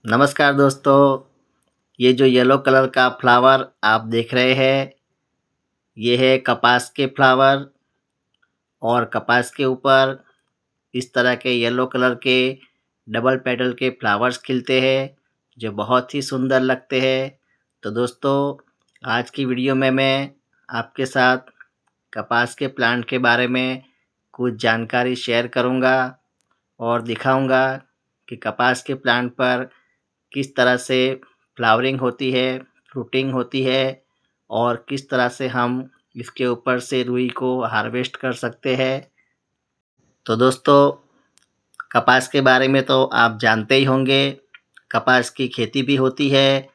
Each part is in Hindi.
नमस्कार दोस्तों, ये जो येलो कलर का फ्लावर आप देख रहे हैं, ये है कपास के फ्लावर। और कपास के ऊपर इस तरह के येलो कलर के डबल पेटल के फ्लावर्स खिलते हैं, जो बहुत ही सुंदर लगते हैं। तो दोस्तों, आज की वीडियो में मैं आपके साथ कपास के प्लांट के बारे में कुछ जानकारी शेयर करूंगा और दिखाऊंगा कि कपास के प्लांट पर किस तरह से फ्लावरिंग होती है, फ्रूटिंग होती है और किस तरह से हम इसके ऊपर से रुई को हार्वेस्ट कर सकते हैं। तो दोस्तों, कपास के बारे में तो आप जानते ही होंगे। कपास की खेती भी होती है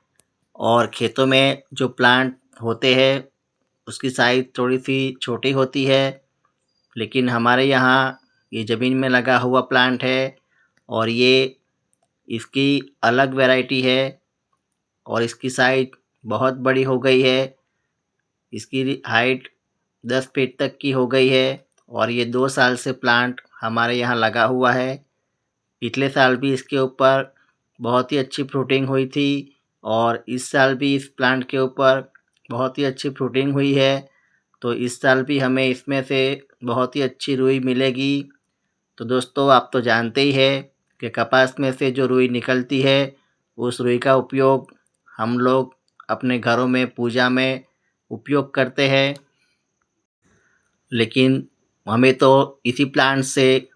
और खेतों में जो प्लांट होते हैं उसकी साइज़ थोड़ी-सी छोटी होती है, लेकिन हमारे यहाँ ये ज़मीन में लगा हुआ प्लांट है और ये इसकी अलग वैरायटी है और इसकी साइज़ बहुत बड़ी हो गई है। इसकी हाइट 10 फीट तक की हो गई है और ये 2 साल से प्लांट हमारे यहाँ लगा हुआ है। पिछले साल भी इसके ऊपर बहुत ही अच्छी फ्रूटिंग हुई थी और इस साल भी इस प्लांट के ऊपर बहुत ही अच्छी फ्रूटिंग हुई है। तो इस साल भी हमें इसमें से बहुत ही अच्छी रुई मिलेगी। तो दोस्तों, आप तो जानते ही हैं कि कपास में से जो रुई निकलती है, उस रुई का उपयोग हम लोग अपने घरों में पूजा में उपयोग करते हैं। लेकिन हमें तो इसी प्लांट से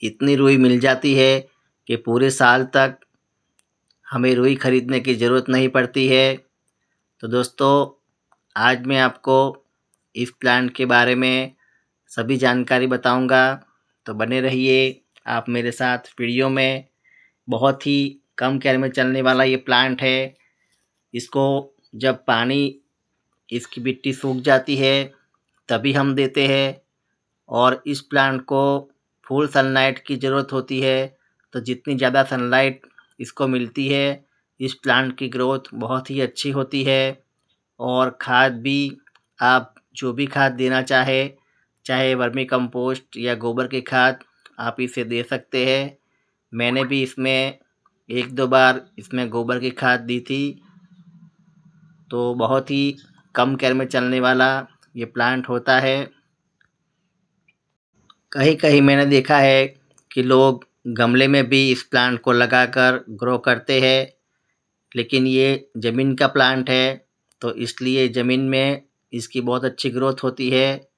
इतनी रुई मिल जाती है कि पूरे साल तक हमें रुई खरीदने की ज़रूरत नहीं पड़ती है। तो दोस्तों, आज मैं आपको इस प्लांट के बारे में सभी जानकारी बताऊंगा। तो बने रहिए आप मेरे साथ वीडियो में। बहुत ही कम केयर में चलने वाला ये प्लांट है। इसको जब पानी इसकी मिट्टी सूख जाती है तभी हम देते हैं और इस प्लांट को फुल सनलाइट की ज़रूरत होती है। तो जितनी ज़्यादा सनलाइट इसको मिलती है, इस प्लांट की ग्रोथ बहुत ही अच्छी होती है। और खाद भी आप जो भी खाद देना चाहे वर्मी कंपोस्ट या गोबर की खाद, आप इसे दे सकते हैं। मैंने भी इसमें 1-2 बार इसमें गोबर की खाद दी थी। तो बहुत ही कम केयर में चलने वाला ये प्लांट होता है। कहीं-कहीं मैंने देखा है कि लोग गमले में भी इस प्लांट को लगाकर ग्रो करते हैं, लेकिन ये ज़मीन का प्लांट है, तो इसलिए ज़मीन में इसकी बहुत अच्छी ग्रोथ होती है।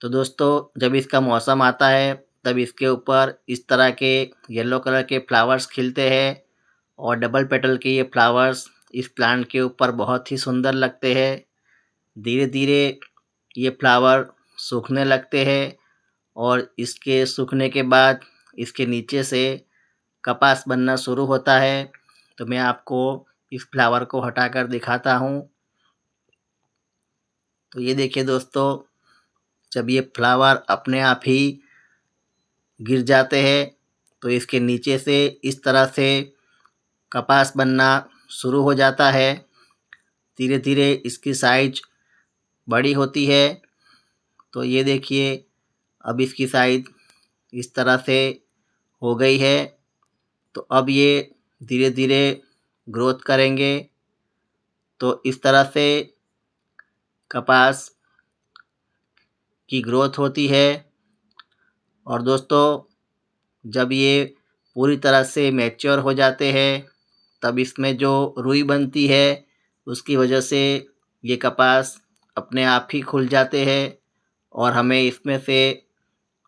तो दोस्तों, जब इसका मौसम आता है, तब इसके ऊपर इस तरह के येलो कलर के फ्लावर्स खिलते हैं और डबल पेटल के ये फ्लावर्स इस प्लांट के ऊपर बहुत ही सुंदर लगते हैं। धीरे-धीरे ये फ्लावर सूखने लगते हैं और इसके सूखने के बाद इसके नीचे से कपास बनना शुरू होता है। तो मैं आपको इस फ्लावर को हटाकर दिखाता हूँ। तो ये देखिए दोस्तों, जब ये फ्लावर अपने आप ही गिर जाते हैं, तो इसके नीचे से इस तरह से कपास बनना शुरू हो जाता है। धीरे-धीरे इसकी साइज बड़ी होती है। तो ये देखिए, अब इसकी साइज इस तरह से हो गई है। तो अब ये धीरे-धीरे ग्रोथ करेंगे। तो इस तरह से कपास की ग्रोथ होती है। और दोस्तों, जब ये पूरी तरह से मैच्योर हो जाते हैं, तब इसमें जो रुई बनती है, उसकी वजह से ये कपास अपने आप ही खुल जाते हैं और हमें इसमें से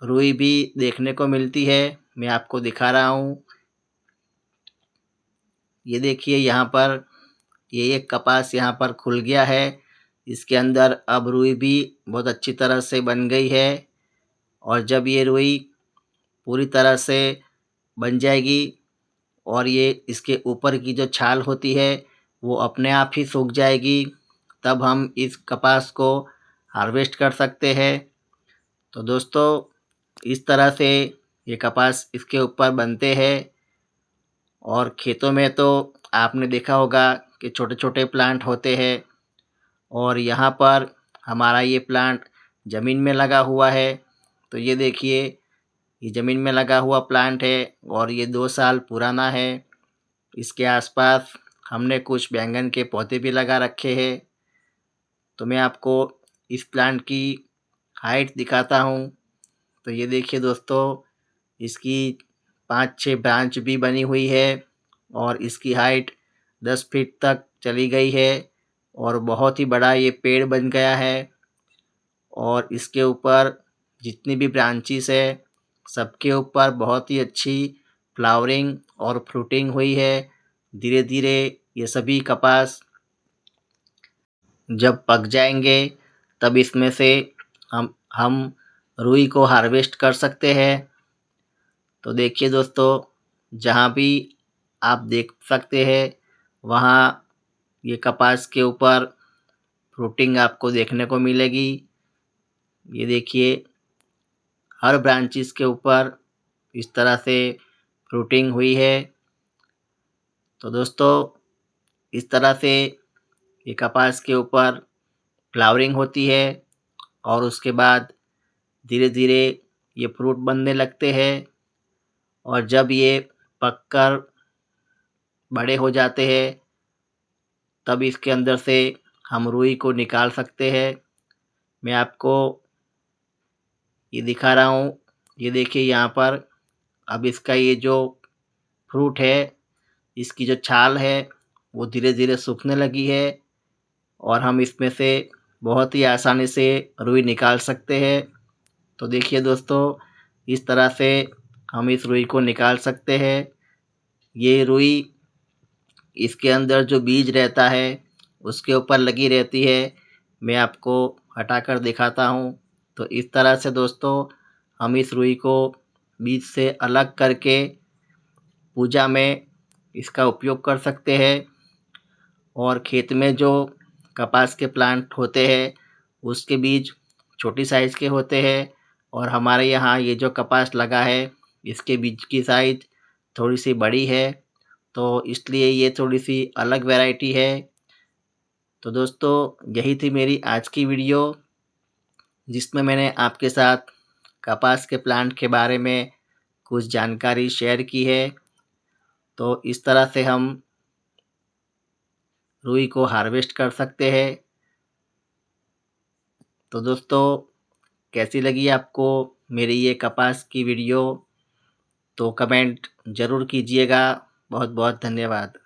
रुई भी देखने को मिलती है। मैं आपको दिखा रहा हूँ। ये देखिए, यहाँ पर ये एक कपास यहाँ पर खुल गया है। इसके अंदर अब रुई भी बहुत अच्छी तरह से बन गई है और जब ये रुई पूरी तरह से बन जाएगी और ये इसके ऊपर की जो छाल होती है वो अपने आप ही सूख जाएगी, तब हम इस कपास को हार्वेस्ट कर सकते हैं। तो दोस्तों, इस तरह से ये कपास इसके ऊपर बनते हैं। और खेतों में तो आपने देखा होगा कि छोटे-छोटे प्लांट होते हैं और यहाँ पर हमारा ये प्लांट ज़मीन में लगा हुआ है। तो ये देखिए, ये ज़मीन में लगा हुआ प्लांट है और ये 2 साल पुराना है। इसके आसपास हमने कुछ बैंगन के पौधे भी लगा रखे हैं। तो मैं आपको इस प्लांट की हाइट दिखाता हूँ। तो ये देखिए दोस्तों, इसकी 5-6 ब्रांच भी बनी हुई है और इसकी हाइट 10 फीट तक चली गई है और बहुत ही बड़ा ये पेड़ बन गया है। और इसके ऊपर जितनी भी ब्रांचेस है, सबके ऊपर बहुत ही अच्छी फ्लावरिंग और फ्रूटिंग हुई है। धीरे धीरे ये सभी कपास जब पक जाएंगे, तब इसमें से हम रुई को हार्वेस्ट कर सकते हैं। तो देखिए दोस्तों, जहाँ भी आप देख सकते हैं, वहाँ ये कपास के ऊपर फ्रूटिंग आपको देखने को मिलेगी। ये देखिए, हर ब्रांचेस के ऊपर इस तरह से फ्रूटिंग हुई है। तो दोस्तों, इस तरह से ये कपास के ऊपर फ्लावरिंग होती है और उसके बाद धीरे धीरे ये फ्रूट बनने लगते हैं और जब ये पककर बड़े हो जाते हैं, तब इसके अंदर से हम रुई को निकाल सकते हैं। मैं आपको ये दिखा रहा हूँ। ये देखिए यहाँ पर अब इसका ये जो फ्रूट है, इसकी जो छाल है वो धीरे धीरे सूखने लगी है और हम इसमें से बहुत ही आसानी से रुई निकाल सकते हैं। तो देखिए दोस्तों, इस तरह से हम इस रुई को निकाल सकते हैं। ये रुई इसके अंदर जो बीज रहता है उसके ऊपर लगी रहती है। मैं आपको हटाकर दिखाता हूँ। तो इस तरह से दोस्तों, हम इस रुई को बीज से अलग करके पूजा में इसका उपयोग कर सकते हैं। और खेत में जो कपास के प्लांट होते हैं, उसके बीज छोटी साइज़ के होते हैं और हमारे यहाँ ये जो कपास लगा है, इसके बीज की साइज़ थोड़ी सी बड़ी है। तो इसलिए ये थोड़ी सी अलग वैरायटी है। तो दोस्तों, यही थी मेरी आज की वीडियो, जिसमें मैंने आपके साथ कपास के प्लांट के बारे में कुछ जानकारी शेयर की है। तो इस तरह से हम रुई को हार्वेस्ट कर सकते हैं। तो दोस्तों, कैसी लगी आपको मेरी ये कपास की वीडियो? तो कमेंट ज़रूर कीजिएगा। बहुत बहुत धन्यवाद।